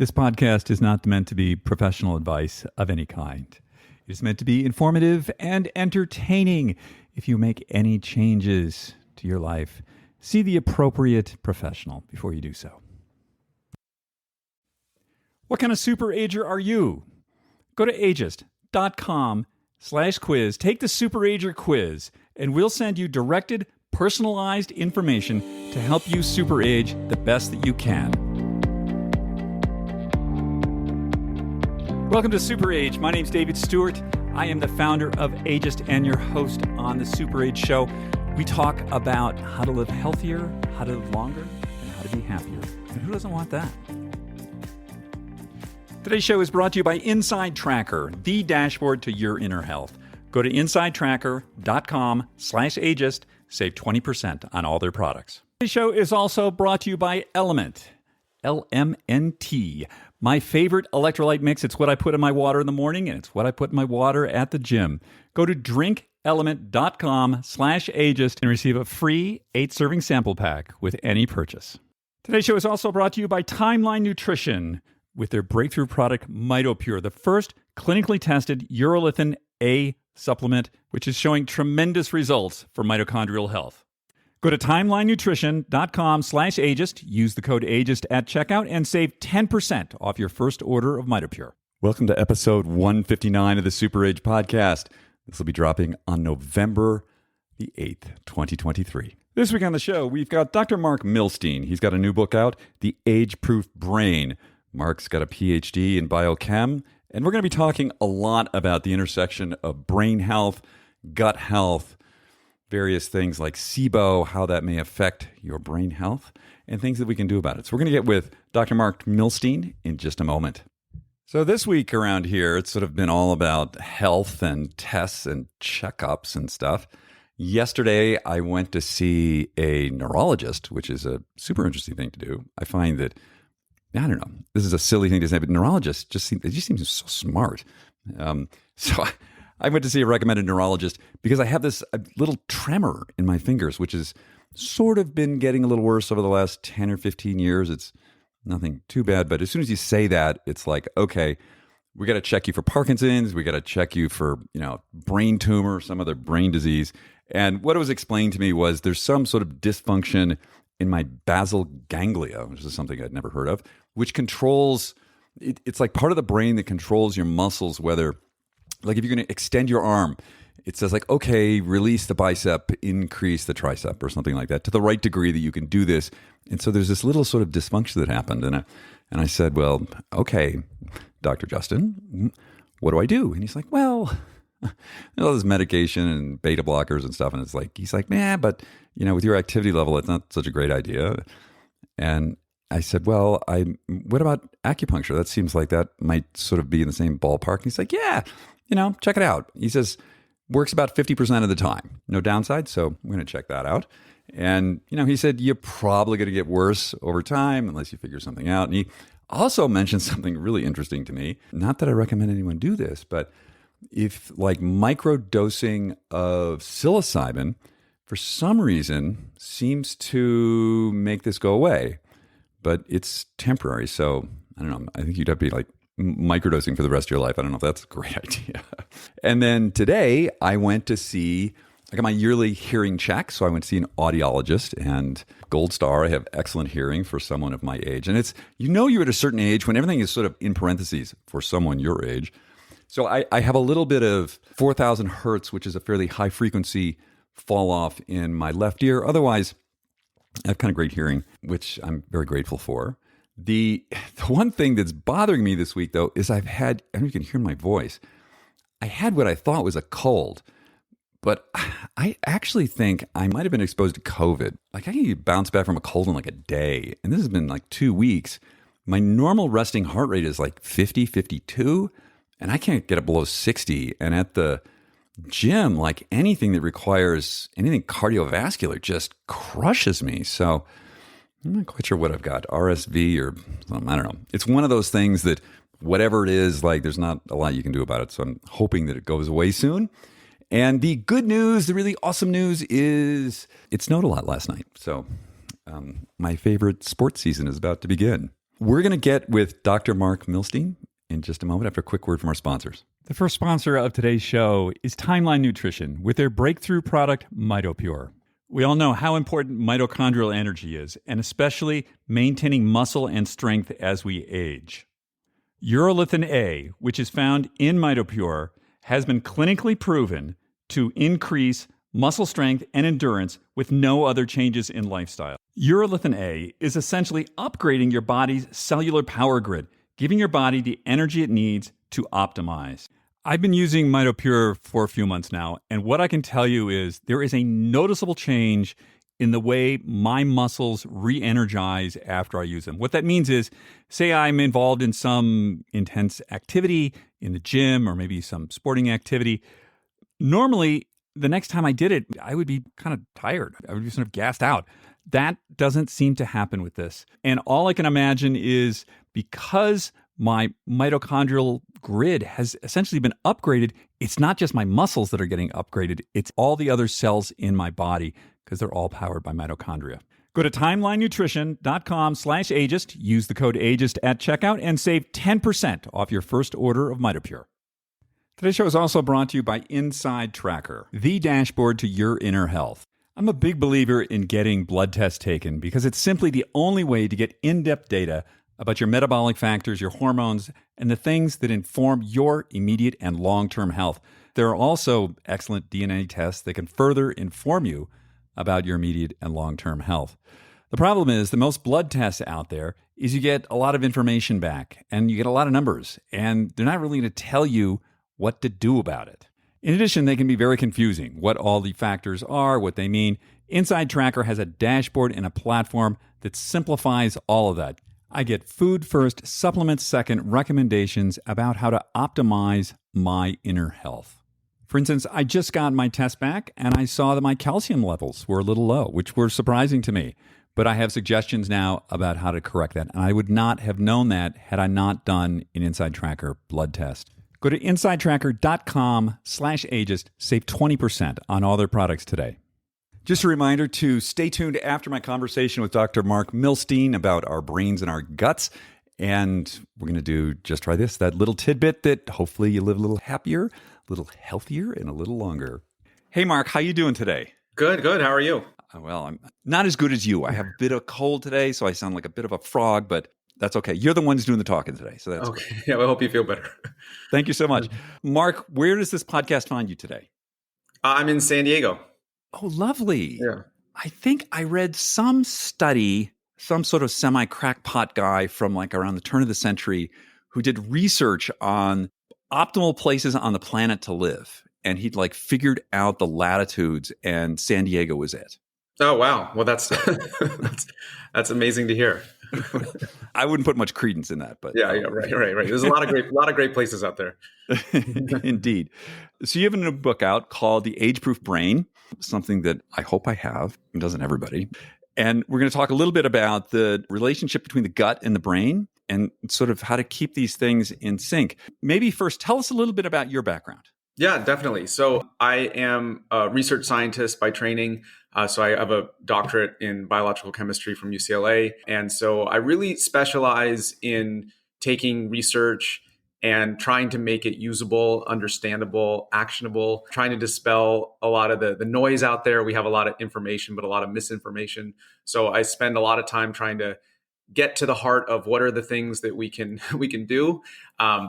This podcast is not meant to be professional advice of any kind. It is meant to be informative and entertaining. If you make any changes to your life, see the appropriate professional before you do so. What kind of super ager are you? Go to ageist.com/quiz. Take the super ager quiz, and we'll send you directed, personalized information to help you super age the best that you can. Welcome to Super Age. My name's David Stewart. I am the founder of Ageist and your host on the Super Age Show. We talk about how to live healthier, how to live longer, and how to be happier. And who doesn't want that? Today's show is brought to you by Inside Tracker, the dashboard to your inner health. Go to insidetracker.com/ageist. Save 20% on all their products. Today's show is also brought to you by Element, LMNT. My favorite electrolyte mix. It's what I put in my water in the morning, and it's what I put in my water at the gym. Go to drinkelement.com/ageist and receive a free 8-serving sample pack with any purchase. Today's show is also brought to you by Timeline Nutrition with their breakthrough product, MitoPure, the first clinically tested urolithin A supplement, which is showing tremendous results for mitochondrial health. Go to timelinenutrition.com/ageist, use the code ageist at checkout, and save 10% off your first order of MitoPure. Welcome to episode 159 of the Super Age Podcast. This will be dropping on November the 8th, 2023. This week on the show, we've got Dr. Marc Milstein. He's got a new book out, The Age-Proof Brain. Marc's got a PhD in biochem, and we're going to be talking a lot about the intersection of brain health, gut health, various things like SIBO, how that may affect your brain health, and things that we can do about it. So we're going to get with Dr. Marc Milstein in just a moment. So this week around here, it's sort of been all about health and tests and checkups and stuff. Yesterday, I went to see a neurologist, which is a super interesting thing to do. I find that, I don't know, this is a silly thing to say, but neurologists just seem so smart. So I went to see a recommended neurologist because I have this little tremor in my fingers, which has sort of been getting a little worse over the last 10 or 15 years. It's nothing too bad, but as soon as you say that, it's like, okay, we got to check you for Parkinson's. We got to check you for, brain tumor, some other brain disease. And what it was explained to me was there's some sort of dysfunction in my basal ganglia, which is something I'd never heard of, which controls, it's like part of the brain that controls your muscles, whether, like if you're going to extend your arm, it says like, okay, release the bicep, increase the tricep or something like that to the right degree that you can do this. And so there's this little sort of dysfunction that happened. And I said, well, okay, Dr. Justin, what do I do? And he's like, well, all this medication and beta blockers and stuff. And it's like, he's like, nah, but with your activity level, it's not such a great idea. And I said, well, what about acupuncture? That seems like that might sort of be in the same ballpark. And he's like, yeah, check it out. He says, works about 50% of the time. No downside. So we're going to check that out. And, he said, you're probably going to get worse over time unless you figure something out. And he also mentioned something really interesting to me. Not that I recommend anyone do this, but if like microdosing of psilocybin for some reason seems to make this go away, but it's temporary. So I don't know. I think you'd have to be like microdosing for the rest of your life. I don't know if that's a great idea. And then today I went to see, I got my yearly hearing check. So I went to see an audiologist, and gold star. I have excellent hearing for someone of my age. And it's, you're at a certain age when everything is sort of in parentheses for someone your age. So I have a little bit of 4,000 hertz, which is a fairly high frequency fall off in my left ear. Otherwise, I have kind of great hearing, which I'm very grateful for. The one thing that's bothering me this week, though, is I don't know if you can hear my voice. I had what I thought was a cold, but I actually think I might have been exposed to COVID. Like I can bounce back from a cold in like a day, and this has been like 2 weeks. My normal resting heart rate is like 50, 52, and I can't get it below 60. And at the gym, like anything that requires anything cardiovascular just crushes me. So I'm not quite sure what I've got, RSV or something, I don't know. It's one of those things that whatever it is, like there's not a lot you can do about it. So I'm hoping that it goes away soon. And the good news, the really awesome news is it snowed a lot last night. So my favorite sports season is about to begin. We're going to get with Dr. Marc Milstein in just a moment after a quick word from our sponsors. The first sponsor of today's show is Timeline Nutrition with their breakthrough product, MitoPure. We all know how important mitochondrial energy is, and especially maintaining muscle and strength as we age. Urolithin A, which is found in MitoPure, has been clinically proven to increase muscle strength and endurance with no other changes in lifestyle. Urolithin A is essentially upgrading your body's cellular power grid, giving your body the energy it needs to optimize. I've been using MitoPure for a few months now, and what I can tell you is there is a noticeable change in the way my muscles re-energize after I use them. What that means is, say I'm involved in some intense activity in the gym or maybe some sporting activity. Normally, the next time I did it, I would be kind of tired. I would be sort of gassed out. That doesn't seem to happen with this. And all I can imagine is because my mitochondrial grid has essentially been upgraded, it's not just my muscles that are getting upgraded, it's all the other cells in my body because they're all powered by mitochondria. Go to timelinenutrition.com/ageist, use the code ageist at checkout, and save 10% off your first order of MitoPure. Today's show is also brought to you by Inside Tracker, the dashboard to your inner health. I'm a big believer in getting blood tests taken because it's simply the only way to get in-depth data about your metabolic factors, your hormones, and the things that inform your immediate and long-term health. There are also excellent DNA tests that can further inform you about your immediate and long-term health. The problem is that most blood tests out there is you get a lot of information back and you get a lot of numbers, and they're not really going to tell you what to do about it. In addition, they can be very confusing, what all the factors are, what they mean. Inside Tracker has a dashboard and a platform that simplifies all of that. I get food first, supplements second recommendations about how to optimize my inner health. For instance, I just got my test back and I saw that my calcium levels were a little low, which were surprising to me. But I have suggestions now about how to correct that. And I would not have known that had I not done an Inside Tracker blood test. Go to insidetracker.com/ageist, save 20% on all their products today. Just a reminder to stay tuned after my conversation with Dr. Marc Milstein about our brains and our guts. And we're going to do just try this, that little tidbit that hopefully you live a little happier, a little healthier, and a little longer. Hey, Marc, how you doing today? Good. How are you? Well, I'm not as good as you. I have a bit of a cold today, so I sound like a bit of a frog, but that's okay. You're the one who's doing the talking today, so that's okay. Yeah, I hope you feel better. Thank you so much. Marc, where does this podcast find you today? I'm in San Diego. Oh, lovely. Yeah. I think I read some study, some sort of semi-crackpot guy from like around the turn of the century who did research on optimal places on the planet to live. And he'd like figured out the latitudes, and San Diego was it. Oh, wow. Well, that's that's amazing to hear. I wouldn't put much credence in that, but yeah, right. There's a lot of great places out there. Indeed. So you have a new book out called The Age-Proof Brain, something that I hope I have. It doesn't everybody. And we're going to talk a little bit about the relationship between the gut and the brain and sort of how to keep these things in sync. Maybe first, tell us a little bit about your background. Yeah, definitely. So I am a research scientist by training. So I have a doctorate in biological chemistry from UCLA. And so I really specialize in taking research and trying to make it usable, understandable, actionable, trying to dispel a lot of the noise out there. We have a lot of information, but a lot of misinformation. So I spend a lot of time trying to get to the heart of what are the things that we can do,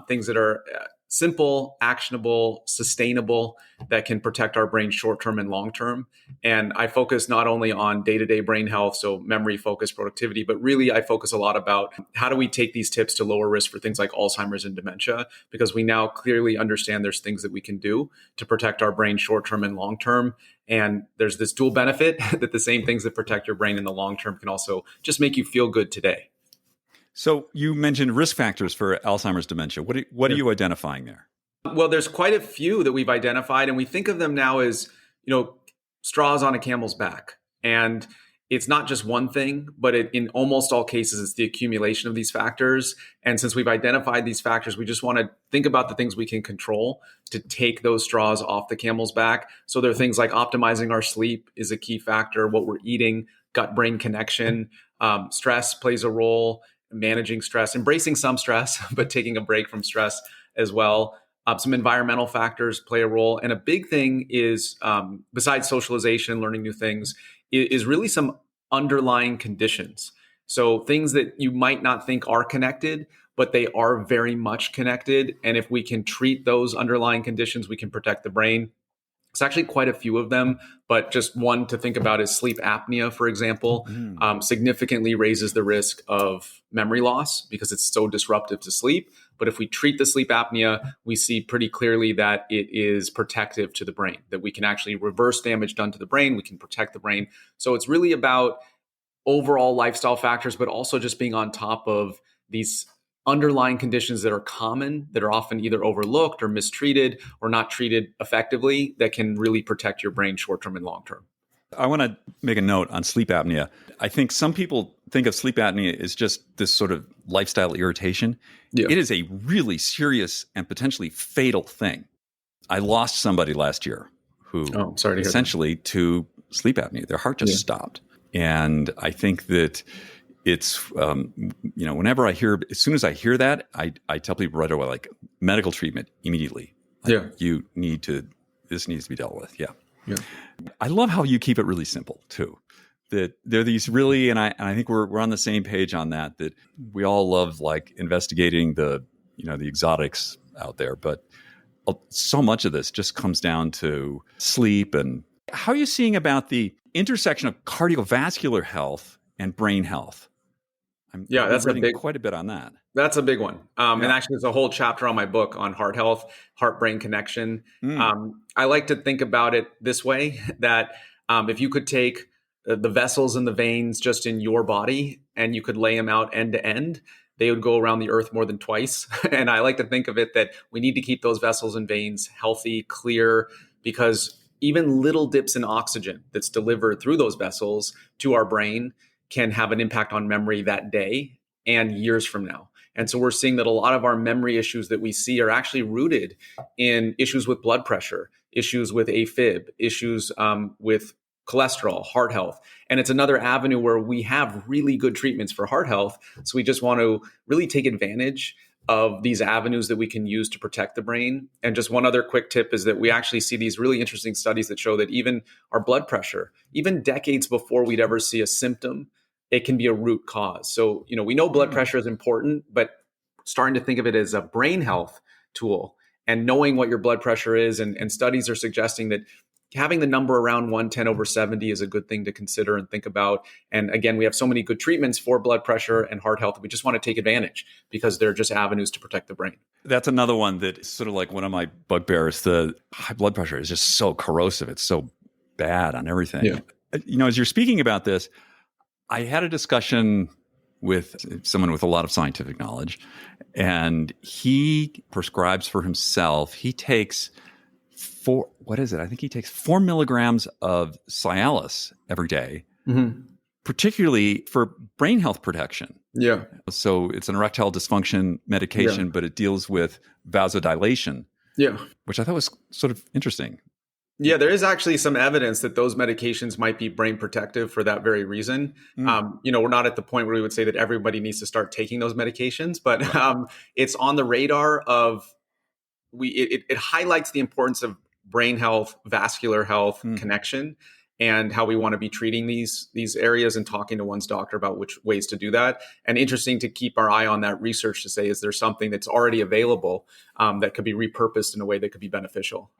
things that are simple, actionable, sustainable, that can protect our brain short-term and long-term. And I focus not only on day-to-day brain health, so memory, focus, productivity, but really I focus a lot about how do we take these tips to lower risk for things like Alzheimer's and dementia, because we now clearly understand there's things that we can do to protect our brain short-term and long-term. And there's this dual benefit that the same things that protect your brain in the long-term can also just make you feel good today. So you mentioned risk factors for Alzheimer's dementia. What are you identifying there? Well, there's quite a few that we've identified, and we think of them now as, straws on a camel's back. And it's not just one thing, but in almost all cases, it's the accumulation of these factors. And since we've identified these factors, we just want to think about the things we can control to take those straws off the camel's back. So there are things like optimizing our sleep is a key factor, what we're eating, gut-brain connection, stress plays a role. managing stress, embracing some stress, but taking a break from stress as well. Some environmental factors play a role. And a big thing is, besides socialization, learning new things, is really some underlying conditions. So things that you might not think are connected, but they are very much connected. And if we can treat those underlying conditions, we can protect the brain. It's actually quite a few of them, but just one to think about is sleep apnea, for example, significantly raises the risk of memory loss because it's so disruptive to sleep. But if we treat the sleep apnea, we see pretty clearly that it is protective to the brain, that we can actually reverse damage done to the brain. We can protect the brain. So it's really about overall lifestyle factors, but also just being on top of these underlying conditions that are common, that are often either overlooked or mistreated or not treated effectively, that can really protect your brain short-term and long-term. I want to make a note on sleep apnea. I think some people think of sleep apnea as just this sort of lifestyle irritation. Yeah. It is a really serious and potentially fatal thing. I lost somebody last year who essentially to sleep apnea. Their heart just stopped. And I think that it's, whenever I hear, as soon as I hear that, I tell people right away, like medical treatment immediately. Like, this needs to be dealt with. Yeah. I love how you keep it really simple too. That there are these really, and I think we're on the same page on that we all love like investigating the exotics out there, but so much of this just comes down to sleep. And how are you seeing about the intersection of cardiovascular health and brain health? That's quite a bit on that. That's a big one. And actually there's a whole chapter on my book on heart health, heart-brain connection. I like to think about it this way, that if you could take the vessels and the veins just in your body and you could lay them out end to end, they would go around the earth more than twice. And I like to think of it that we need to keep those vessels and veins healthy, clear, because even little dips in oxygen that's delivered through those vessels to our brain can have an impact on memory that day and years from now. And so we're seeing that a lot of our memory issues that we see are actually rooted in issues with blood pressure, issues with AFib, issues with cholesterol, heart health. And it's another avenue where we have really good treatments for heart health. So we just want to really take advantage of these avenues that we can use to protect the brain. And just one other quick tip is that we actually see these really interesting studies that show that even our blood pressure, even decades before we'd ever see a symptom, it can be a root cause. So, we know blood pressure is important, but starting to think of it as a brain health tool and knowing what your blood pressure is. And studies are suggesting that having the number around 110/70 is a good thing to consider and think about. And again, we have so many good treatments for blood pressure and heart health. We just want to take advantage because they're just avenues to protect the brain. That's another one that sort of like one of my bugbears. The high blood pressure is just so corrosive. It's so bad on everything. Yeah. As you're speaking about this, I had a discussion with someone with a lot of scientific knowledge, and he prescribes for himself. He takes 4 milligrams of Cialis every day, particularly for brain health protection. Yeah. So it's an erectile dysfunction medication, but it deals with vasodilation. Yeah. Which I thought was sort of interesting. Yeah, there is actually some evidence that those medications might be brain protective for that very reason. We're not at the point where we would say that everybody needs to start taking those medications, but it's on the radar of it highlights the importance of brain health, vascular health connection, and how we want to be treating these areas and talking to one's doctor about which ways to do that. And interesting to keep our eye on that research to say, is there something that's already available that could be repurposed in a way that could be beneficial?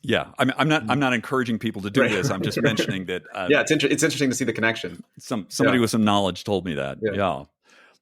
Yeah, I'm not encouraging people to do this. I'm just mentioning that. It's interesting to see the connection. Somebody with some knowledge told me that. Yeah.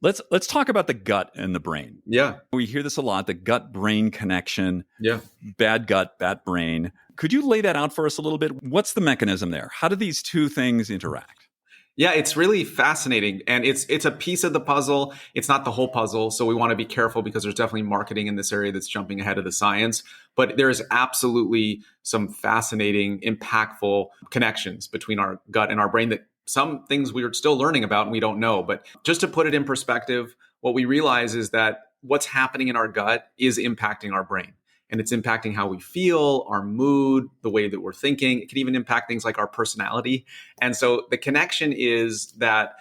Let's talk about the gut and the brain. Yeah, we hear this a lot: the gut-brain connection. Yeah, bad gut, bad brain. Could you lay that out for us a little bit? What's the mechanism there? How do these two things interact? Yeah, it's really fascinating. And it's a piece of the puzzle. It's not the whole puzzle. So we want to be careful because there's definitely marketing in this area that's jumping ahead of the science. But there is absolutely some fascinating, impactful connections between our gut and our brain that some things we are still learning about and we don't know. But just to put it in perspective, what we realize is that what's happening in our gut is impacting our brain. And it's impacting how we feel, our mood, the way that we're thinking. It can even impact things like our personality. And so the connection is that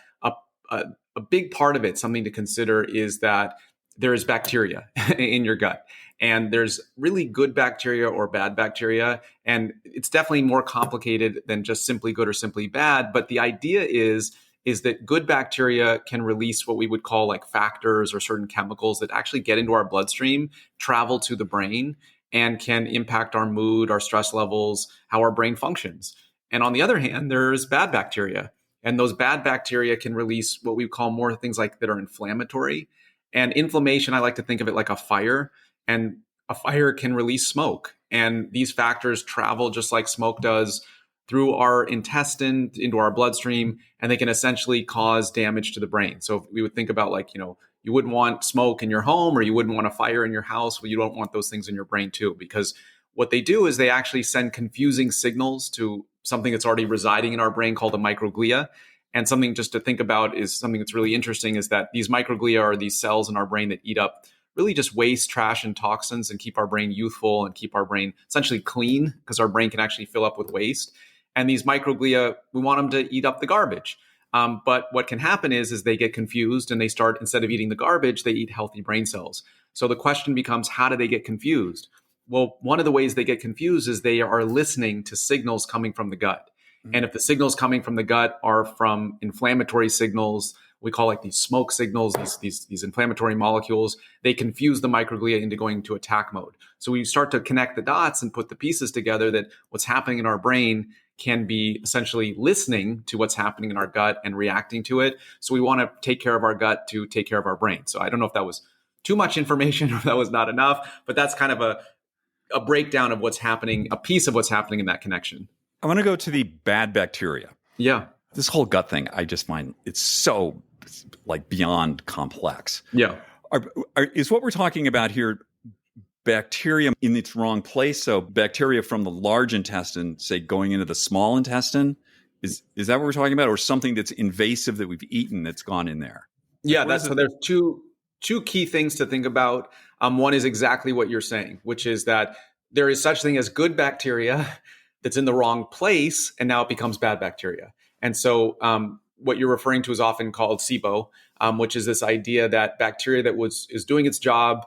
a big part of it, something to consider, is that there is bacteria in your gut. And there's really good bacteria or bad bacteria. And it's definitely more complicated than just simply good or simply bad. But the idea is that good bacteria can release what we would call like factors or certain chemicals that actually get into our bloodstream, travel to the brain, and can impact our mood, our stress levels, how our brain functions. And on the other hand, there's bad bacteria. And those bad bacteria can release what we call more things like that are inflammatory. And inflammation, I like to think of it like a fire. And a fire can release smoke. And these factors travel just like smoke does through our intestine into our bloodstream, and they can essentially cause damage to the brain. So we would think about like, you wouldn't want smoke in your home, or you wouldn't want a fire in your house. Well, you don't want those things in your brain too, because what they do is they actually send confusing signals to something that's already residing in our brain called the microglia. And something just to think about is something that's really interesting is that these microglia are these cells in our brain that eat up really just waste, trash, and toxins and keep our brain youthful and keep our brain essentially clean, because our brain can actually fill up with waste. And these microglia, we want them to eat up the garbage. But what can happen is they get confused and they start, instead of eating the garbage, they eat healthy brain cells. So the question becomes, how do they get confused? Well, one of the ways they get confused is they are listening to signals coming from the gut. Mm-hmm. And if the signals coming from the gut are from inflammatory signals, we call like these smoke signals, these inflammatory molecules, they confuse the microglia into going into attack mode. So we start to connect the dots and put the pieces together that what's happening in our brain can be essentially listening to what's happening in our gut and reacting to it. So we want to take care of our gut to take care of our brain. So I don't know if that was too much information or if that was not enough, but that's kind of a breakdown of what's happening, a piece of what's happening in that connection. I want to go to the bad bacteria. Yeah. This whole gut thing, I just find it's so like beyond complex. Yeah. Is what we're talking about here bacteria in its wrong place? So bacteria from the large intestine, say, going into the small intestine, is that what we're talking about, or something that's invasive that we've eaten that's gone in there? Yeah, so there's two key things to think about. One is exactly what you're saying, which is that there is such thing as good bacteria that's in the wrong place, and now it becomes bad bacteria. And so what you're referring to is often called SIBO, which is this idea that bacteria that is doing its job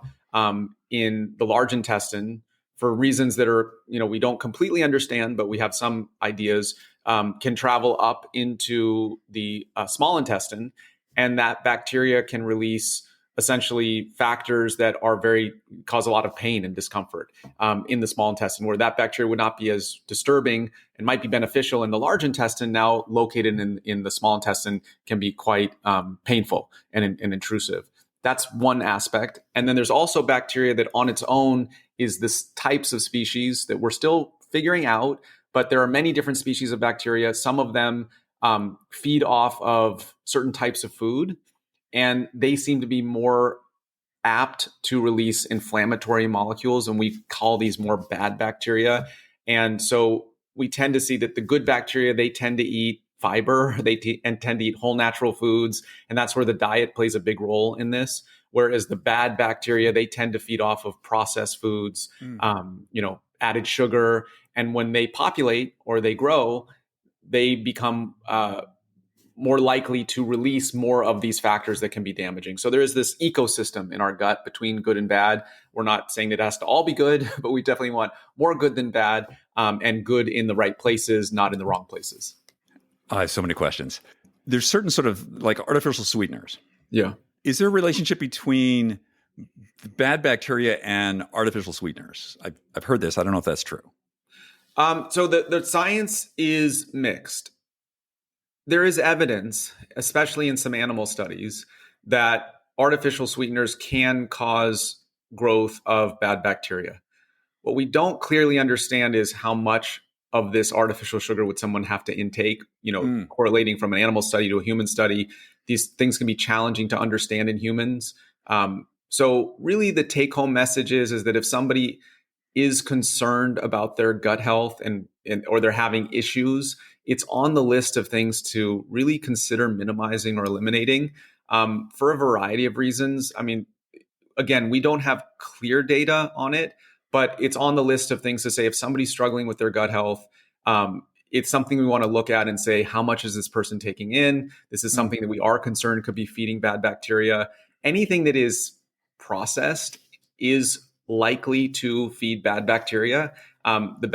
in the large intestine for reasons that are, we don't completely understand, but we have some ideas, can travel up into the small intestine, and that bacteria can release essentially factors that are cause a lot of pain and discomfort in the small intestine, where that bacteria would not be as disturbing and might be beneficial in the large intestine. Now located in the small intestine can be quite painful and intrusive. That's one aspect. And then there's also bacteria that on its own is this types of species that we're still figuring out, but there are many different species of bacteria. Some of them feed off of certain types of food, and they seem to be more apt to release inflammatory molecules, and we call these more bad bacteria. And so we tend to see that the good bacteria, they tend to eat fiber, and tend to eat whole natural foods, and that's where the diet plays a big role in this. Whereas the bad bacteria, they tend to feed off of processed foods, added sugar, and when they populate or they grow, they become more likely to release more of these factors that can be damaging. So there is this ecosystem in our gut between good and bad. We're not saying that it has to all be good, but we definitely want more good than bad, and good in the right places, not in the wrong places. I have so many questions. There's certain sort of like artificial sweeteners. Yeah. Is there a relationship between bad bacteria and artificial sweeteners? I've heard this. I don't know if that's true. So the science is mixed. There is evidence, especially in some animal studies, that artificial sweeteners can cause growth of bad bacteria. What we don't clearly understand is how much of this artificial sugar would someone have to intake, correlating from an animal study to a human study. These things can be challenging to understand in humans. So really the take-home message is that if somebody is concerned about their gut health or they're having issues, it's on the list of things to really consider minimizing or eliminating for a variety of reasons. I mean, again, we don't have clear data on it, but it's on the list of things to say if somebody's struggling with their gut health, it's something we want to look at and say, how much is this person taking in? This is something that we are concerned could be feeding bad bacteria. Anything that is processed is likely to feed bad bacteria. These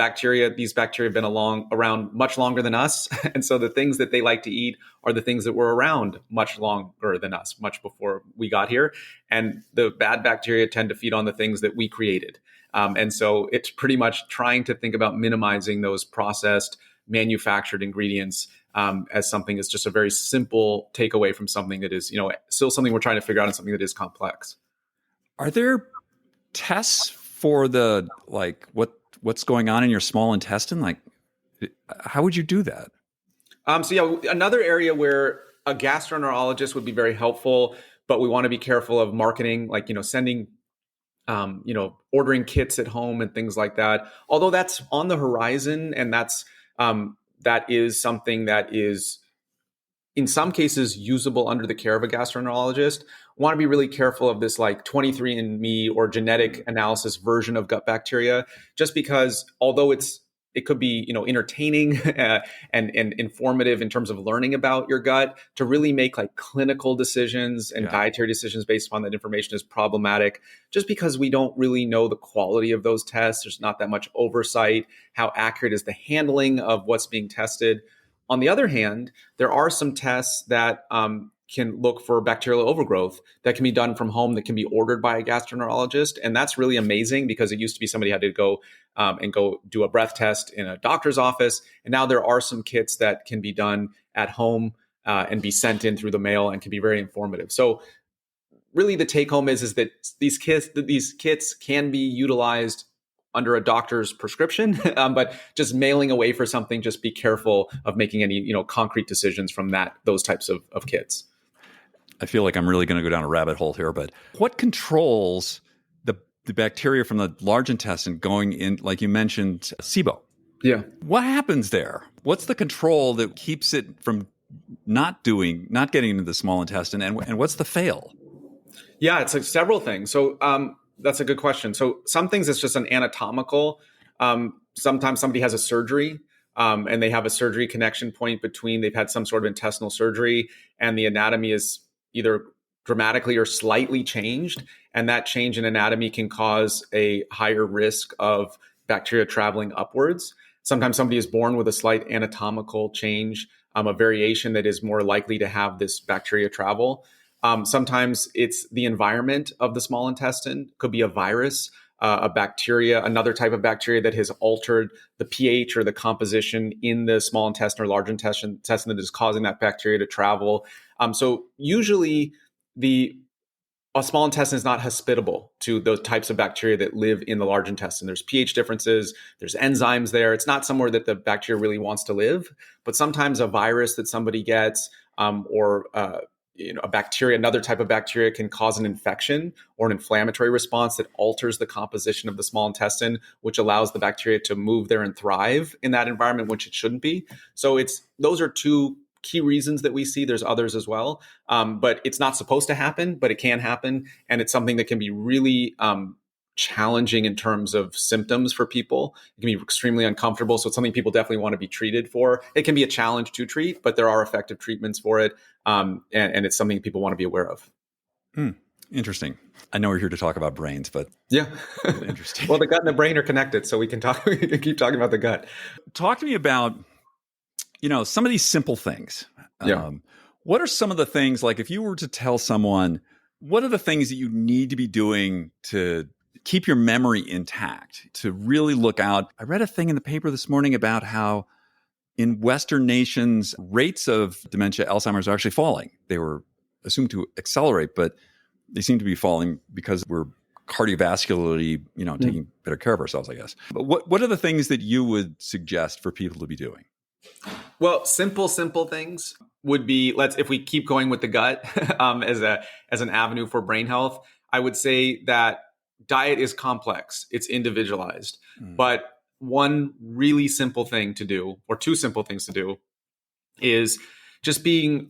bacteria have been around much longer than us. And so the things that they like to eat are the things that were around much longer than us, much before we got here. And the bad bacteria tend to feed on the things that we created. And so it's pretty much trying to think about minimizing those processed, manufactured ingredients as something that's just a very simple takeaway from something that is, still something we're trying to figure out and something that is complex. Are there tests for the what's going on in your small intestine? Like, how would you do that? Another area where a gastroenterologist would be very helpful, but we want to be careful of marketing, sending, ordering kits at home and things like that. Although that's on the horizon, and that is something that is in some cases usable under the care of a gastroenterologist. Want to be really careful of this 23andMe or genetic analysis version of gut bacteria, just because although it could be entertaining and informative in terms of learning about your gut, to really make clinical decisions and dietary decisions based upon that information is problematic, just because we don't really know the quality of those tests. There's not that much oversight. How accurate is the handling of what's being tested? On the other hand, there are some tests that can look for bacterial overgrowth that can be done from home, that can be ordered by a gastroenterologist. And that's really amazing, because it used to be somebody had to go do a breath test in a doctor's office. And now there are some kits that can be done at home and be sent in through the mail and can be very informative. So really the take home is that these kits can be utilized under a doctor's prescription, but just mailing away for something, just be careful of making any, concrete decisions from those types of kits. I feel like I'm really going to go down a rabbit hole here, but what controls the bacteria from the large intestine going in, like you mentioned, SIBO? Yeah. What happens there? What's the control that keeps it from not getting into the small intestine? And what's the fail? Yeah, it's several things. So that's a good question. So some things it's just an anatomical. Sometimes somebody has a surgery and they have a surgery connection point between they've had some sort of intestinal surgery and the anatomy is either dramatically or slightly changed. And that change in anatomy can cause a higher risk of bacteria traveling upwards. Sometimes somebody is born with a slight anatomical change, a variation that is more likely to have this bacteria travel. Sometimes it's the environment of the small intestine. Could be a virus, a bacteria, another type of bacteria that has altered the pH or the composition in the small intestine or large intestine that is causing that bacteria to travel. So usually a small intestine is not hospitable to those types of bacteria that live in the large intestine. There's pH differences, there's enzymes there. It's not somewhere that the bacteria really wants to live, but sometimes a virus that somebody gets or a bacteria, another type of bacteria can cause an infection or an inflammatory response that alters the composition of the small intestine, which allows the bacteria to move there and thrive in that environment, which it shouldn't be. So those are two key reasons that we see. There's others as well, but it's not supposed to happen, but it can happen. And it's something that can be really challenging in terms of symptoms for people. It can be extremely uncomfortable. So it's something people definitely want to be treated for. It can be a challenge to treat, but there are effective treatments for it. And it's something people want to be aware of. Interesting. I know we're here to talk about brains, but yeah, interesting. Well, the gut and the brain are connected, so we can keep talking about the gut. Talk to me about, some of these simple things. Yeah. What are some of the things, like if you were to tell someone, what are the things that you need to be doing to keep your memory intact, to really look out? I read a thing in the paper this morning about how in Western nations, rates of dementia, Alzheimer's are actually falling. They were assumed to accelerate, but they seem to be falling because we're cardiovascularly, taking better care of ourselves, I guess. But what are the things that you would suggest for people to be doing? Well, simple things would be, if we keep going with the gut as an avenue for brain health, I would say that diet is complex. It's individualized. But one really simple thing to do, or two simple things to do, is just being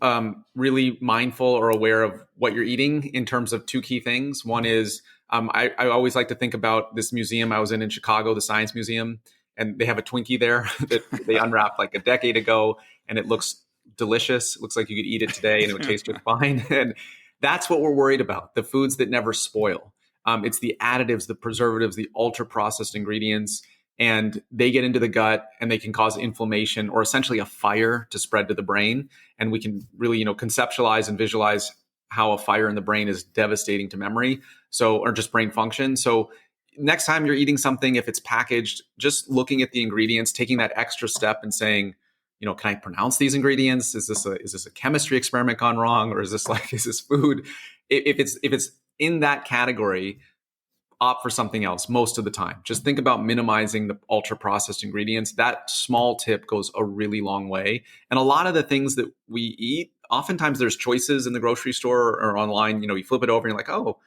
really mindful or aware of what you're eating in terms of two key things. One is I always like to think about this museum I was in Chicago, the Science Museum. and they have a Twinkie there that they unwrapped like a decade ago, and it looks delicious. It looks like you could eat it today and it would taste just fine. And that's what we're worried about, the foods that never spoil. It's the additives, the preservatives, the ultra processed ingredients, and they get into the gut and they can cause inflammation or essentially a fire to spread to the brain. And we can really, conceptualize and visualize how a fire in the brain is devastating to memory. Or just brain function. So next time you're eating something, if it's packaged, just looking at the ingredients, taking that extra step and saying, can I pronounce these ingredients? Is this a chemistry experiment gone wrong? Or is this food? If it's in that category, opt for something else most of the time. Just think about minimizing the ultra processed ingredients. That small tip goes a really long way. And a lot of the things that we eat, oftentimes there's choices in the grocery store or online. You flip it over and you're like, oh,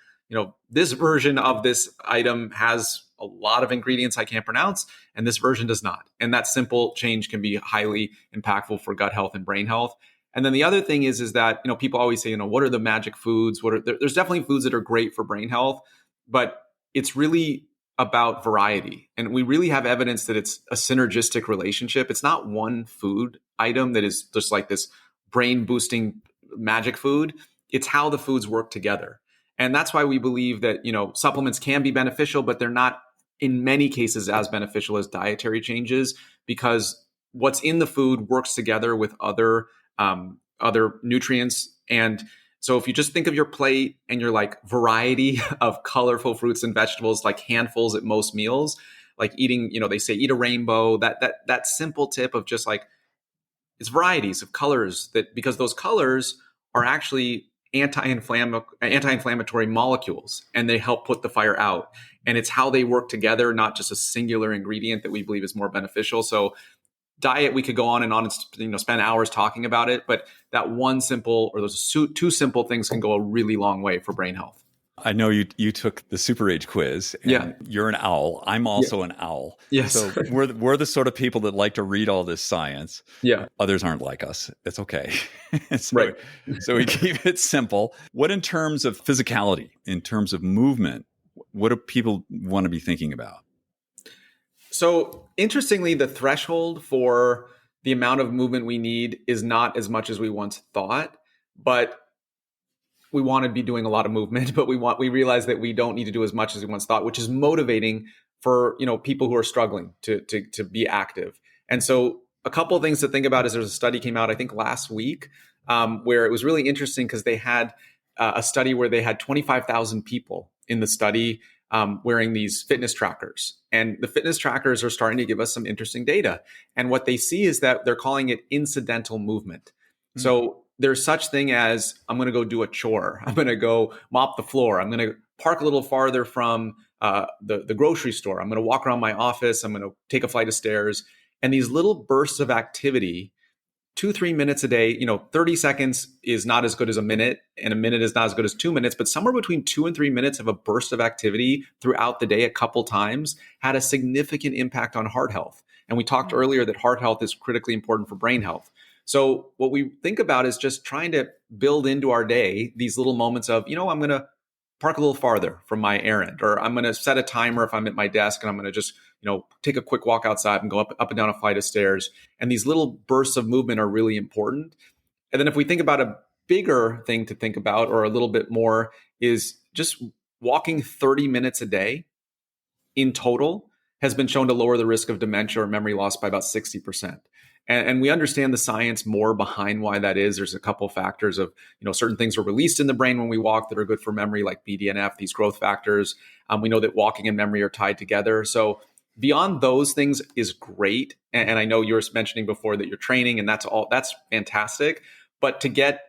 this version of this item has a lot of ingredients I can't pronounce, and this version does not. And that simple change can be highly impactful for gut health and brain health. And then the other thing is that, people always say, what are the magic foods? There's definitely foods that are great for brain health, but it's really about variety. And we really have evidence that it's a synergistic relationship. It's not one food item that is just like this brain boosting magic food. It's how the foods work together. And that's why we believe that, supplements can be beneficial, but they're not in many cases as beneficial as dietary changes, because what's in the food works together with other nutrients. And so if you just think of your plate and your like variety of colorful fruits and vegetables, like handfuls at most meals, like eating, they say eat a rainbow, that simple tip of just like, it's varieties of colors, that because those colors are actually anti-inflammatory molecules, and they help put the fire out. And it's how they work together, not just a singular ingredient, that we believe is more beneficial. So diet, we could go on and spend hours talking about it, but that one simple, or those two simple things can go a really long way for brain health. I know you took the Super Age quiz. And yeah, you're an owl. I'm also an owl. Yes. So we're the sort of people that like to read all this science. Yeah. Others aren't like us. It's okay. Right. So we keep it simple. What in terms of physicality, in terms of movement, what do people want to be thinking about? So interestingly, the threshold for the amount of movement we need is not as much as we once thought, but we want to be doing a lot of movement, but we realize that we don't need to do as much as we once thought, which is motivating for, people who are struggling to be active. And so a couple of things to think about is there's a study came out, I think last week, where it was really interesting because they had a study where they had 25,000 people in the study wearing these fitness trackers. And the fitness trackers are starting to give us some interesting data. And what they see is that they're calling it incidental movement. Mm-hmm. So there's such thing as, I'm going to go do a chore. I'm going to go mop the floor. I'm going to park a little farther from the grocery store. I'm going to walk around my office. I'm going to take a flight of stairs. And these little bursts of activity, 2-3 minutes a day, 30 seconds is not as good as a minute, and a minute is not as good as 2 minutes, but somewhere between 2 and 3 minutes of a burst of activity throughout the day a couple times had a significant impact on heart health. And we talked earlier that heart health is critically important for brain health. So what we think about is just trying to build into our day these little moments of, I'm going to park a little farther from my errand, or I'm going to set a timer if I'm at my desk, and I'm going to just, take a quick walk outside and go up and down a flight of stairs. And these little bursts of movement are really important. And then if we think about a bigger thing to think about, or a little bit more, is just walking 30 minutes a day in total has been shown to lower the risk of dementia or memory loss by about 60%. And we understand the science more behind why that is. There's a couple factors of, certain things are released in the brain when we walk that are good for memory, like BDNF, these growth factors. We know that walking and memory are tied together. So beyond those things is great. And I know you were mentioning before that you're training, and that's fantastic. But to get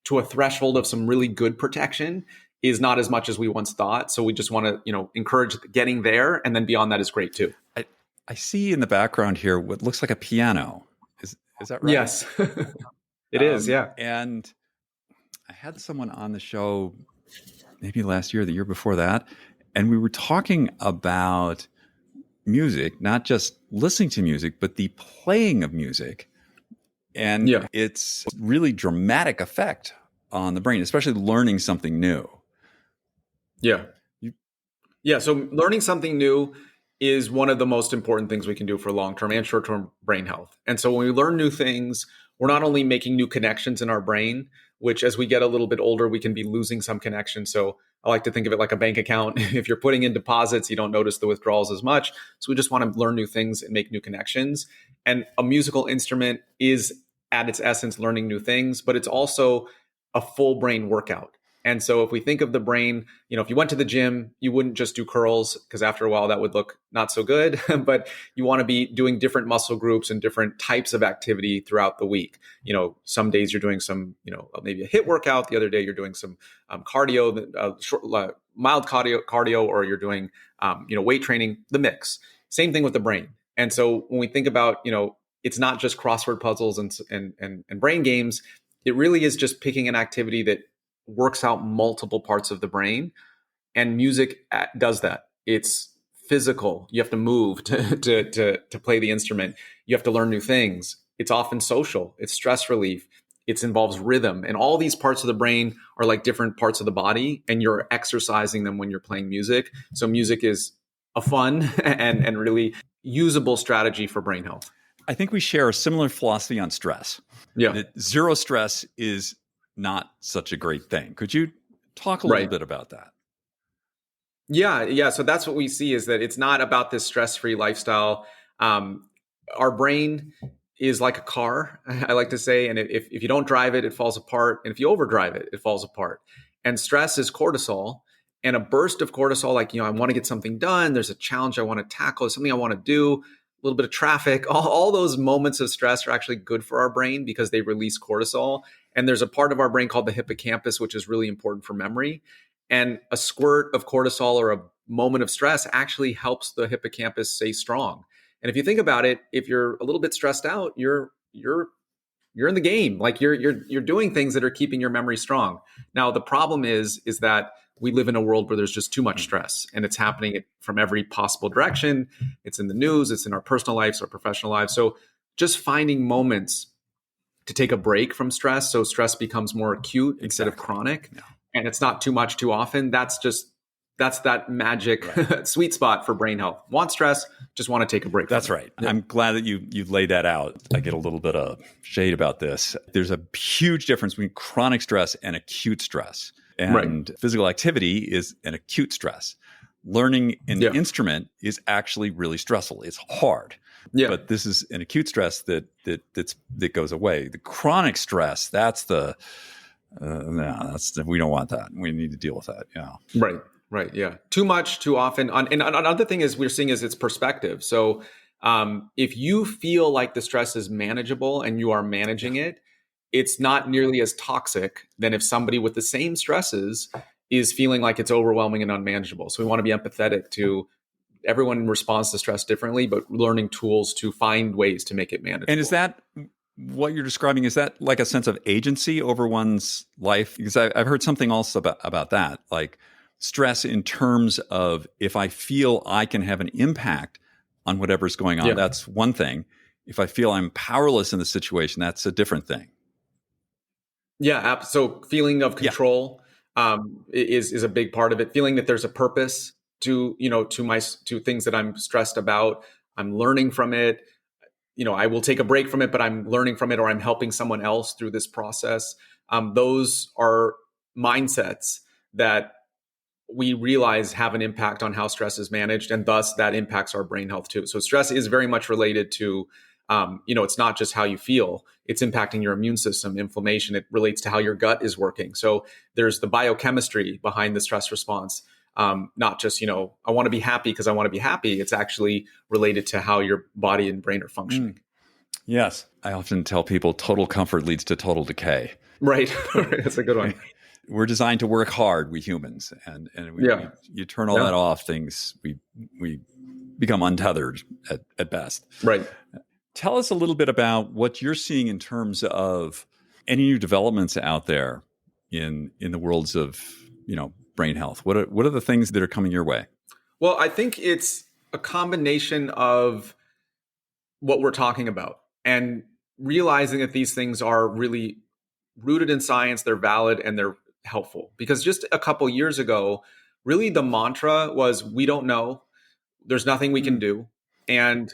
to a threshold of some really good protection is not as much as we once thought. So we just want to, encourage getting there. And then beyond that is great too. I see in the background here what looks like a piano. Is that right? Yes, it is. Yeah. And I had someone on the show maybe last year, the year before that, and we were talking about music, not just listening to music, but the playing of music. And it's really dramatic effect on the brain, especially learning something new. Yeah. So learning something new is one of the most important things we can do for long-term and short-term brain health. And so when we learn new things, we're not only making new connections in our brain, which as we get a little bit older, we can be losing some connections. So I like to think of it like a bank account. If you're putting in deposits, you don't notice the withdrawals as much. So we just want to learn new things and make new connections. And a musical instrument is at its essence learning new things, but it's also a full brain workout. And so if we think of the brain, if you went to the gym, you wouldn't just do curls because after a while that would look not so good, but you want to be doing different muscle groups and different types of activity throughout the week. Some days you're doing some, maybe a HIIT workout. The other day you're doing some cardio, mild cardio, or you're doing, weight training, the mix. Same thing with the brain. And so when we think about, it's not just crossword puzzles and brain games. It really is just picking an activity that works out multiple parts of the brain, and music does that. It's physical. You have to move to play the instrument. You have to learn new things. It's often social. It's stress relief. It involves rhythm, and all these parts of the brain are like different parts of the body, and you're exercising them when you're playing music. So music is a fun and really usable strategy for brain health. I think we share a similar philosophy on stress. Yeah. That zero stress is not such a great thing. Could you talk a little bit about that? Yeah. So that's what we see, is that it's not about this stress-free lifestyle. Our brain is like a car, I like to say. And if you don't drive it, it falls apart. And if you overdrive it, it falls apart. And stress is cortisol. And a burst of cortisol, like, I want to get something done. There's a challenge I want to tackle, something I want to do, a little bit of traffic. All those moments of stress are actually good for our brain because they release cortisol. And there's a part of our brain called the hippocampus, which is really important for memory. And a squirt of cortisol or a moment of stress actually helps the hippocampus stay strong. And if you think about it, if you're a little bit stressed out, you're in the game. Like you're doing things that are keeping your memory strong. Now, the problem is that we live in a world where there's just too much stress, and it's happening from every possible direction. It's in the news, it's in our personal lives, our professional lives. So just finding moments to take a break from stress, so stress becomes more acute instead of chronic, and it's not too much too often. That's that magic sweet spot for brain health. Want stress, just want to take a break. That's right. Yeah. I'm glad that you laid that out. I get a little bit of shade about this. There's a huge difference between chronic stress and acute stress. And physical activity is an acute stress. Learning an instrument is actually really stressful. It's hard. Yeah. But this is an acute stress that goes away. The chronic stress, that's we don't want that. We need to deal with that. Yeah. Right. Yeah. Too much, too often. And another thing is we're seeing is its perspective. So if you feel like the stress is manageable and you are managing it, it's not nearly as toxic than if somebody with the same stresses is feeling like it's overwhelming and unmanageable. So we want to be empathetic to everyone responds to stress differently, but learning tools to find ways to make it manageable. And is that what you're describing? Is that like a sense of agency over one's life? Because I've heard something else about that, like stress in terms of if I feel I can have an impact on whatever's going on, that's one thing. If I feel I'm powerless in the situation, that's a different thing. Yeah. So feeling of control is a big part of it. Feeling that there's a purpose to things that I'm stressed about. I'm learning from it. I will take a break from it, but I'm learning from it, or I'm helping someone else through this process. Those are mindsets that we realize have an impact on how stress is managed, and thus that impacts our brain health too. So stress is very much related to, it's not just how you feel, it's impacting your immune system, inflammation. It relates to how your gut is working. So there's the biochemistry behind the stress response. Not just, I want to be happy because I want to be happy. It's actually related to how your body and brain are functioning. Yes. I often tell people total comfort leads to total decay. Right. That's a good one. We're designed to work hard, we humans. And you turn all that off, things, we become untethered at best. Right. Tell us a little bit about what you're seeing in terms of any new developments out there in the worlds of, brain health. What are the things that are coming your way? Well, I think it's a combination of what we're talking about and realizing that these things are really rooted in science, they're valid, and they're helpful. Because just a couple years ago, really the mantra was, we don't know. there's nothing we can do. And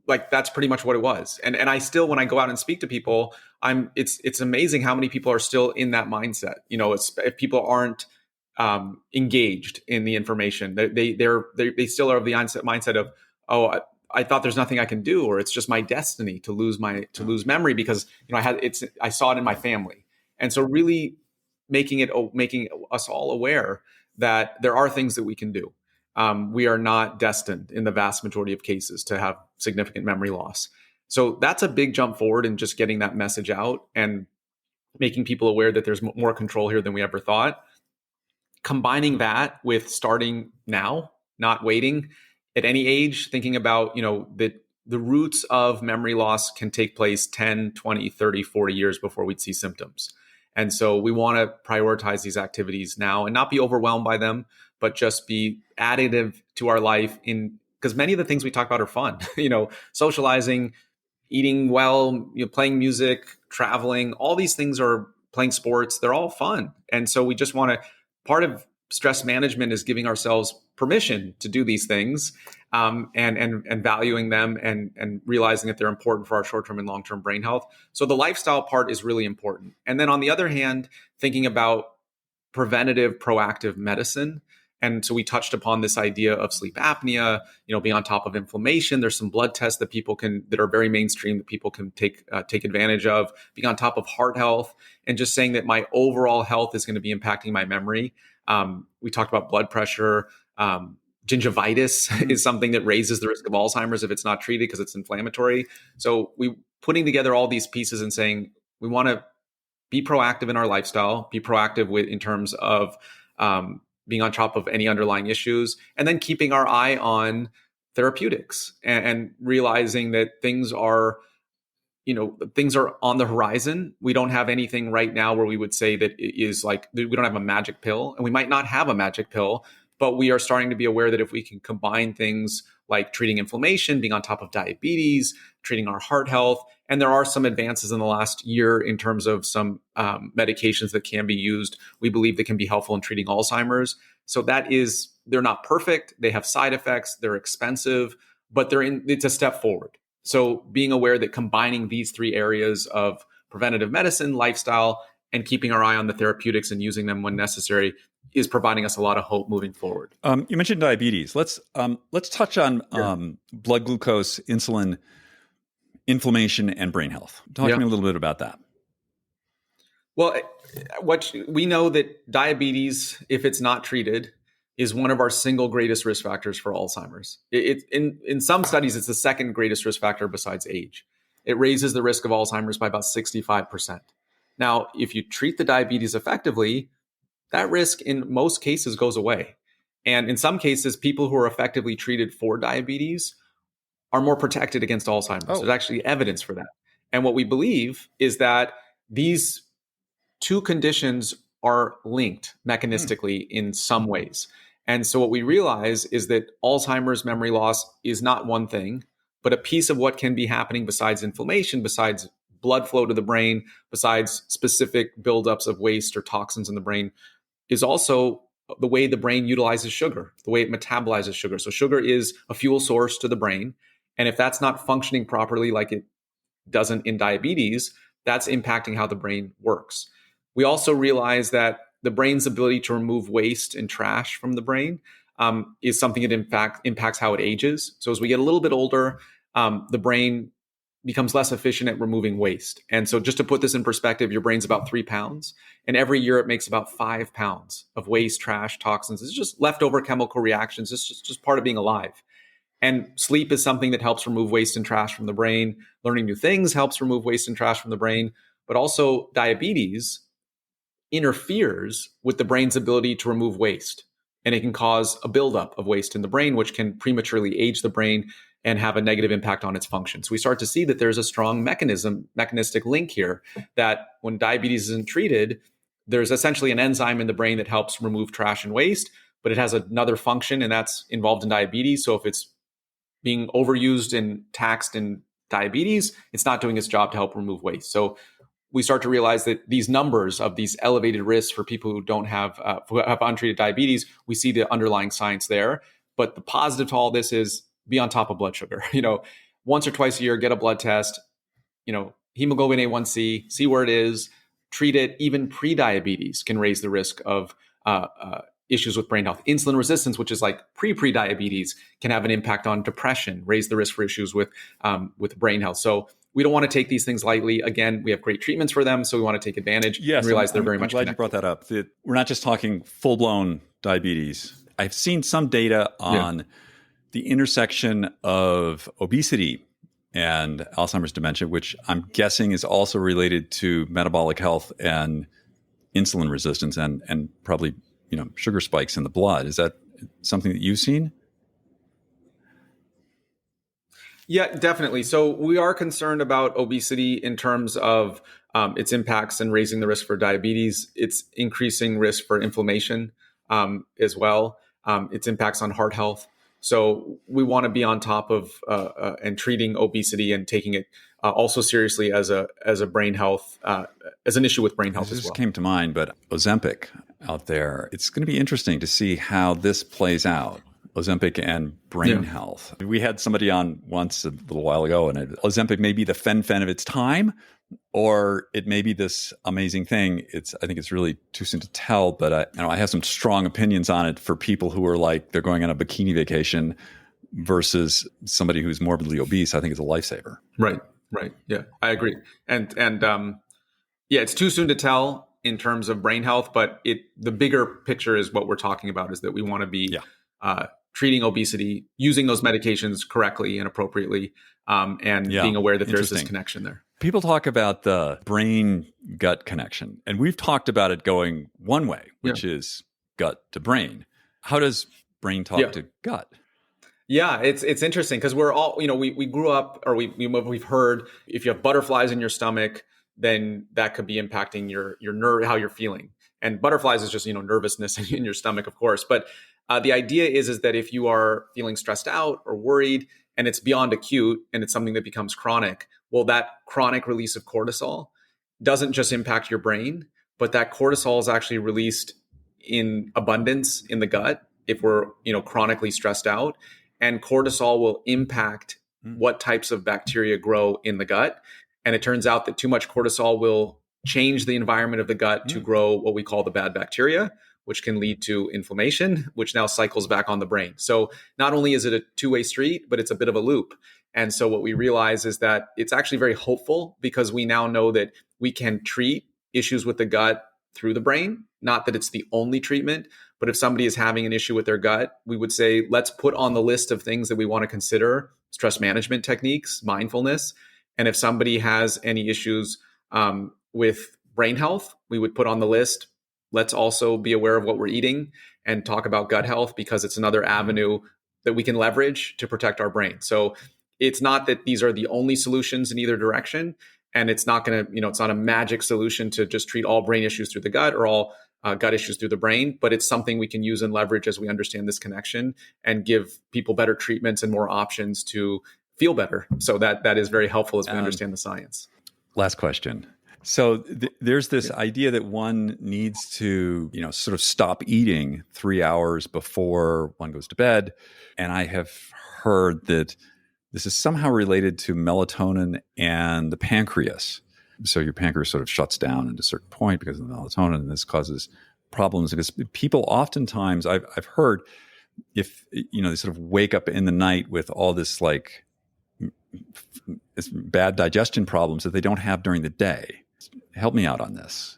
like, that's pretty much what it was. And I still, when I go out and speak to people, it's amazing how many people are still in that mindset. If people aren't engaged in the information, they still are of the mindset of, oh, I thought there's nothing I can do, or it's just my destiny to lose memory because I saw it in my family. And so really making us all aware that there are things that we can do. We are not destined in the vast majority of cases to have significant memory loss. So that's a big jump forward in just getting that message out and making people aware that there's more control here than we ever thought. Combining that with starting now, not waiting at any age, thinking about, that the roots of memory loss can take place 10, 20, 30, 40 years before we'd see symptoms. And so we want to prioritize these activities now and not be overwhelmed by them, but just be additive to our life because many of the things we talk about are fun, socializing, eating well, playing music, traveling, all these things are playing sports. They're all fun. And so we just want to, part of stress management is giving ourselves permission to do these things and valuing them and realizing that they're important for our short-term and long-term brain health. So the lifestyle part is really important. And then on the other hand, thinking about preventative, proactive medicine. And so we touched upon this idea of sleep apnea, being on top of inflammation. There's some blood tests that are very mainstream that people can take advantage of, being on top of heart health, and just saying that my overall health is going to be impacting my memory. We talked about blood pressure. Gingivitis is something that raises the risk of Alzheimer's if it's not treated because it's inflammatory. So we putting together all these pieces and saying we want to be proactive in our lifestyle, be proactive in terms of being on top of any underlying issues, and then keeping our eye on therapeutics and realizing that things are on the horizon. We don't have anything right now where we would say that it is like, we don't have a magic pill, and we might not have a magic pill, but we are starting to be aware that if we can combine things like treating inflammation, being on top of diabetes, treating our heart health, and there are some advances in the last year in terms of some medications that can be used, we believe that can be helpful in treating Alzheimer's. So they're not perfect. They have side effects. They're expensive, but it's a step forward. So being aware that combining these three areas of preventative medicine, lifestyle, and keeping our eye on the therapeutics and using them when necessary is providing us a lot of hope moving forward. You mentioned diabetes. Let's touch on blood glucose, insulin, inflammation, and brain health. Talk to me a little bit about that. Well, we know that diabetes, if it's not treated, is one of our single greatest risk factors for Alzheimer's. In some studies, it's the second greatest risk factor besides age. It raises the risk of Alzheimer's by about 65%. Now, if you treat the diabetes effectively, that risk in most cases goes away. And in some cases, people who are effectively treated for diabetes are more protected against Alzheimer's. There's actually evidence for that. And what we believe is that these two conditions are linked mechanistically in some ways. And so what we realize is that Alzheimer's memory loss is not one thing, but a piece of what can be happening besides inflammation, besides blood flow to the brain, besides specific buildups of waste or toxins in the brain, is also the way the brain utilizes sugar, the way it metabolizes sugar. So sugar is a fuel source to the brain. And if that's not functioning properly like it doesn't in diabetes, that's impacting how the brain works. We also realize that the brain's ability to remove waste and trash from the brain is something that in fact impacts how it ages. So as we get a little bit older, the brain becomes less efficient at removing waste. And so just to put this in perspective, your brain's about 3 pounds. And every year it makes about 5 pounds of waste, trash, toxins. It's just leftover chemical reactions. It's just part of being alive. And sleep is something that helps remove waste and trash from the brain. Learning new things helps remove waste and trash from the brain. But also diabetes interferes with the brain's ability to remove waste. And it can cause a buildup of waste in the brain, which can prematurely age the brain and have a negative impact on its function. So we start to see that there's a strong mechanistic link here, that when diabetes isn't treated, there's essentially an enzyme in the brain that helps remove trash and waste, but it has another function, and that's involved in diabetes. So if it's being overused and taxed in diabetes, it's not doing its job to help remove waste. So we start to realize that these numbers of these elevated risks for people who don't have who have untreated diabetes, we see the underlying science there. But the positive to all this is be on top of blood sugar. Once or twice a year, get a blood test, hemoglobin A1C, see where it is, treat it. Even pre-diabetes can raise the risk of issues with brain health. Insulin resistance, which is like pre-diabetes, can have an impact on depression, raise the risk for issues with brain health. So we don't want to take these things lightly. Again, we have great treatments for them, so we want to take advantage and realize they're very much glad connected. You brought that up. We're not just talking full-blown diabetes. I've seen some data on the intersection of obesity and Alzheimer's dementia, which I'm guessing is also related to metabolic health and insulin resistance and probably sugar spikes in the blood. Is that something that you've seen? Yeah, definitely. So we are concerned about obesity in terms of its impacts and raising the risk for diabetes. It's increasing risk for inflammation as well. Its impacts on heart health. So we want to be on top of and treating obesity and taking it also seriously as a brain health, as an issue with brain health as well. This came to mind, but Ozempic out there, it's going to be interesting to see how this plays out. Ozempic and brain health. We had somebody on once a little while ago, and Ozempic may be the fen-phen of its time, or it may be this amazing thing. I think it's really too soon to tell, but I have some strong opinions on it for people who are like, they're going on a bikini vacation versus somebody who's morbidly obese. I think it's a lifesaver. Right. Yeah, I agree. And it's too soon to tell in terms of brain health, but the bigger picture is what we're talking about is that we want to be treating obesity, using those medications correctly and appropriately, and being aware that there's this connection there. People talk about the brain-gut connection, and we've talked about it going one way, which is gut to brain. How does brain talk to gut? Yeah, it's interesting because we're all, we grew up, or we've heard if you have butterflies in your stomach, then that could be impacting your nerve, how you're feeling. And butterflies is just, nervousness in your stomach, of course. But the idea is that if you are feeling stressed out or worried and it's beyond acute and it's something that becomes chronic, well, that chronic release of cortisol doesn't just impact your brain, but that cortisol is actually released in abundance in the gut if we're, chronically stressed out. And cortisol will impact what types of bacteria grow in the gut. And it turns out that too much cortisol will change the environment of the gut to grow what we call the bad bacteria, which can lead to inflammation, which now cycles back on the brain. So not only is it a two-way street, but it's a bit of a loop. And so what we realize is that it's actually very hopeful because we now know that we can treat issues with the gut through the brain. Not that it's the only treatment, but if somebody is having an issue with their gut, we would say, let's put on the list of things that we want to consider stress management techniques, mindfulness. And if somebody has any issues with brain health, we would put on the list, let's also be aware of what we're eating and talk about gut health because it's another avenue that we can leverage to protect our brain. So it's not that these are the only solutions in either direction. And it's not going to, it's not a magic solution to just treat all brain issues through the gut or all gut issues through the brain, but it's something we can use and leverage as we understand this connection and give people better treatments and more options to feel better. So that is very helpful as we understand the science. Last question. So there's this idea that one needs to, sort of stop eating 3 hours before one goes to bed. And I have heard that this is somehow related to melatonin and the pancreas. So your pancreas sort of shuts down at a certain point because of the melatonin, and this causes problems because people oftentimes, I've heard, if, they sort of wake up in the night with all this bad digestion problems that they don't have during the day. Help me out on this.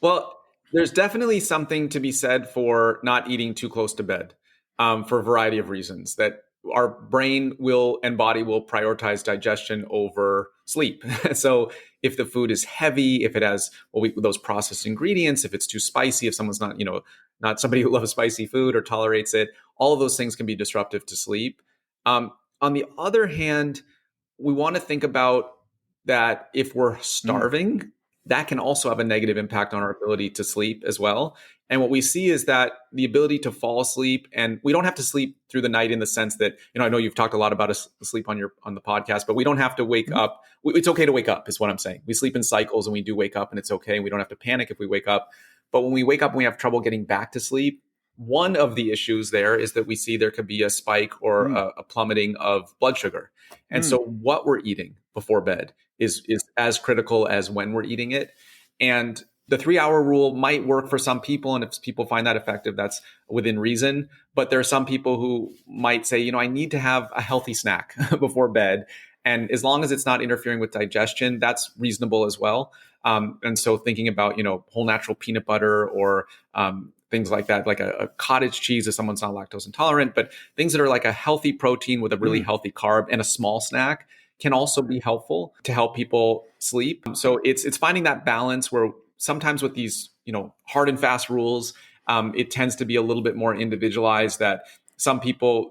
Well, there's definitely something to be said for not eating too close to bed for a variety of reasons. That our brain and body will prioritize digestion over sleep. So if the food is heavy, if it has those processed ingredients, if it's too spicy, if someone's not somebody who loves spicy food or tolerates it, all of those things can be disruptive to sleep. On the other hand, we want to think about that if we're starving, that can also have a negative impact on our ability to sleep as well. And what we see is that the ability to fall asleep, and we don't have to sleep through the night in the sense that, I know you've talked a lot about sleep on the podcast, but we don't have to wake up. It's okay to wake up is what I'm saying. We sleep in cycles and we do wake up and it's okay. We don't have to panic if we wake up. But when we wake up and we have trouble getting back to sleep, one of the issues there is that we see there could be a spike or a plummeting of blood sugar. And so what we're eating before bed is as critical as when we're eating it. And the 3-hour rule might work for some people. And if people find that effective, that's within reason. But there are some people who might say, I need to have a healthy snack before bed. And as long as it's not interfering with digestion, that's reasonable as well. And so thinking about, whole natural peanut butter or things like that, like a cottage cheese if someone's not lactose intolerant, but things that are like a healthy protein with a really healthy carb and a small snack can also be helpful to help people sleep. So it's finding that balance where sometimes with these, hard and fast rules, it tends to be a little bit more individualized, that some people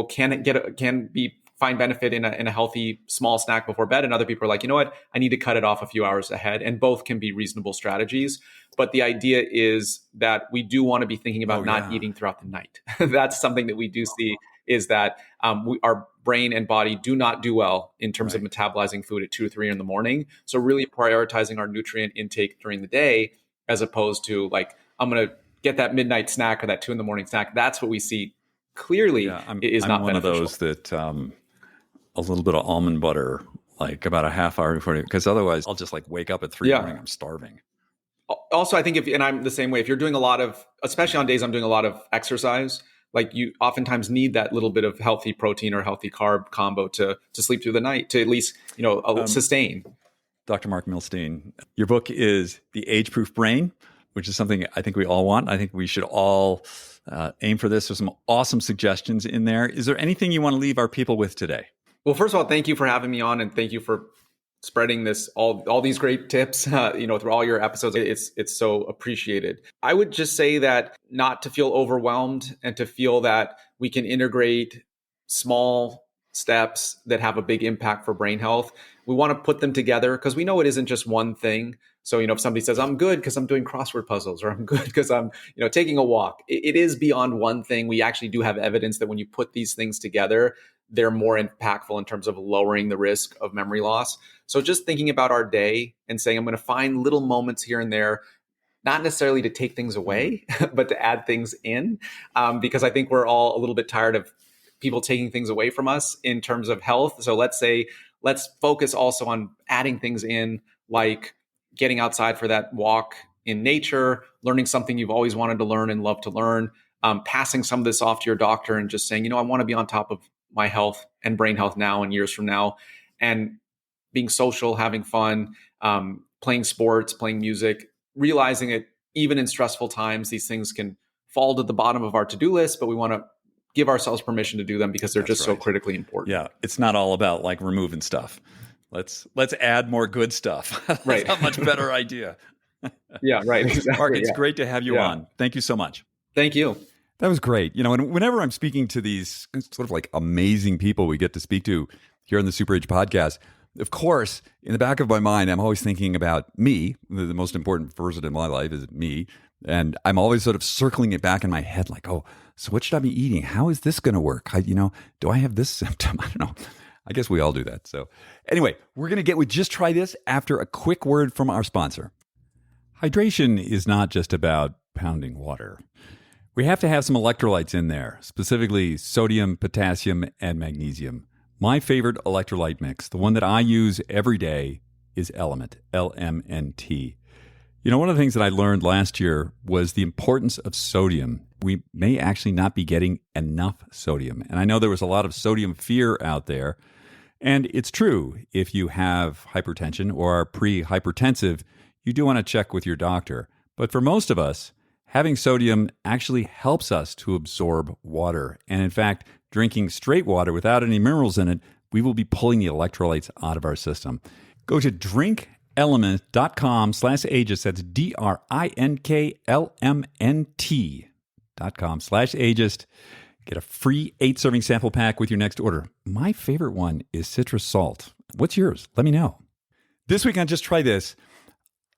can find benefit in a healthy small snack before bed, and other people are like, I need to cut it off a few hours ahead, and both can be reasonable strategies. But the idea is that we do want to be thinking about not eating throughout the night. That's something that we do see, is that our brain and body do not do well in terms of metabolizing food at 2 or 3 in the morning. So really prioritizing our nutrient intake during the day, as opposed to like, I'm going to get that midnight snack or that 2 a.m. snack. That's what we see clearly is not beneficial. I'm one of those that a little bit of almond butter, like about a half hour before, because otherwise I'll just like wake up at 3 in the morning, I'm starving. Also, I think and I'm the same way, if you're doing a lot of, especially on days I'm doing a lot of exercise, like you oftentimes need that little bit of healthy protein or healthy carb combo to sleep through the night, to at least, sustain. Dr. Marc Milstein, your book is The Age-Proof Brain, which is something I think we all want. I think we should all aim for this. There's some awesome suggestions in there. Is there anything you want to leave our people with today? Well, first of all, thank you for having me on, and thank you for spreading this, all these great tips, through all your episodes. It's so appreciated. I would just say that not to feel overwhelmed, and to feel that we can integrate small steps that have a big impact for brain health. We want to put them together because we know it isn't just one thing. So, if somebody says, I'm good because I'm doing crossword puzzles, or I'm good because I'm, taking a walk, it is beyond one thing. We actually do have evidence that when you put these things together, they're more impactful in terms of lowering the risk of memory loss. So just thinking about our day and saying, I'm going to find little moments here and there, not necessarily to take things away, but to add things in, because I think we're all a little bit tired of people taking things away from us in terms of health. So let's focus also on adding things in, like getting outside for that walk in nature, learning something you've always wanted to learn and love to learn, passing some of this off to your doctor and just saying, I want to be on top of my health and brain health now and years from now, and being social, having fun, playing sports, playing music, realizing it even in stressful times, these things can fall to the bottom of our to-do list, but we want to give ourselves permission to do them because they're just so critically important. Yeah. It's not all about like removing stuff. Let's add more good stuff. That's right. a much better idea. Yeah, right. Exactly. Marc, it's great to have you on. Thank you so much. Thank you. That was great. Whenever I'm speaking to these sort of like amazing people we get to speak to here on the Super Age podcast, of course, in the back of my mind, I'm always thinking about me. The most important person in my life is me. And I'm always sort of circling it back in my head like, oh, so what should I be eating? How is this going to work? Do I have this symptom? I don't know. I guess we all do that. So anyway, we're going to get with Just Try This after a quick word from our sponsor. Hydration is not just about pounding water. We have to have some electrolytes in there, specifically sodium, potassium, and magnesium. My favorite electrolyte mix, the one that I use every day, is Element, LMNT. One of the things that I learned last year was the importance of sodium. We may actually not be getting enough sodium. And I know there was a lot of sodium fear out there. And it's true, if you have hypertension or are pre-hypertensive, you do want to check with your doctor. But for most of us, having sodium actually helps us to absorb water. And in fact, drinking straight water without any minerals in it, we will be pulling the electrolytes out of our system. Go to drinkelement.com/ageist. That's drinklmnt.com/ageist. Get a free 8-serving sample pack with your next order. My favorite one is citrus salt. What's yours? Let me know. This week on Just Try This,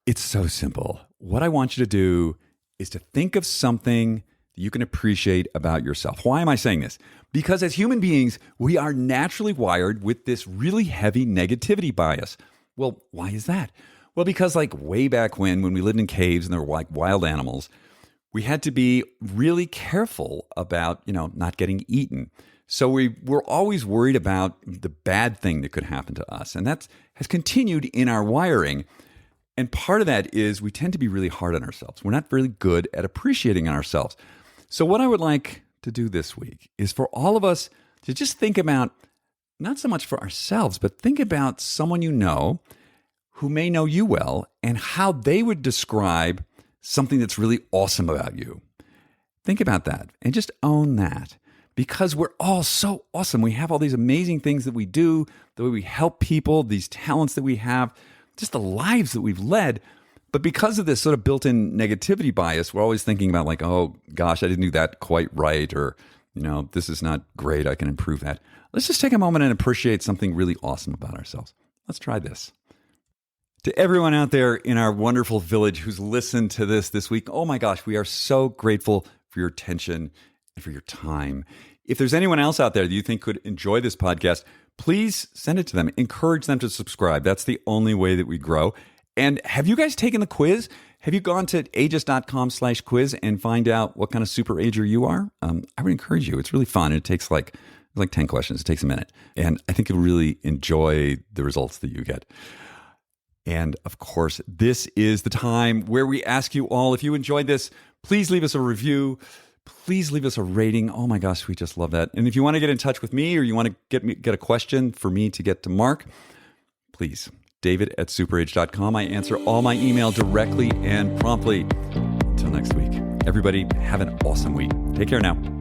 it's so simple. What I want you to do is to think of something that you can appreciate about yourself. Why am I saying this? Because as human beings, we are naturally wired with this really heavy negativity bias. Well, why is that? Well, because like way back when we lived in caves and there were like wild animals, we had to be really careful about, not getting eaten. So we were always worried about the bad thing that could happen to us. And that has continued in our wiring. And part of that is we tend to be really hard on ourselves. We're not really good at appreciating ourselves. So what I would like to do this week is for all of us to just think about, not so much for ourselves, but think about someone you know who may know you well and how they would describe something that's really awesome about you. Think about that and just own that, because we're all so awesome. We have all these amazing things that we do, the way we help people, these talents that we have, just the lives that we've led. But because of this sort of built-in negativity bias, we're always thinking about like, oh gosh, I didn't do that quite right, or this is not great, I can improve that. Let's just take a moment and appreciate something really awesome about ourselves. Let's try this. To everyone out there in our wonderful village who's listened to this week, oh my gosh, we are so grateful for your attention and for your time. If there's anyone else out there that you think could enjoy this podcast, please send it to them. Encourage them to subscribe. That's the only way that we grow. And have you guys taken the quiz? Have you gone to aegis.com/quiz and find out what kind of super ager you are? I would encourage you. It's really fun. It takes like 10 questions. It takes a minute. And I think you'll really enjoy the results that you get. And of course, this is the time where we ask you all, if you enjoyed this, please leave us a review. Please leave us a rating. Oh my gosh, we just love that. And if you want to get in touch with me, or you want to get a question for me to get to Marc, please, david@superage.com. I answer all my email directly and promptly. Until next week, everybody have an awesome week. Take care now.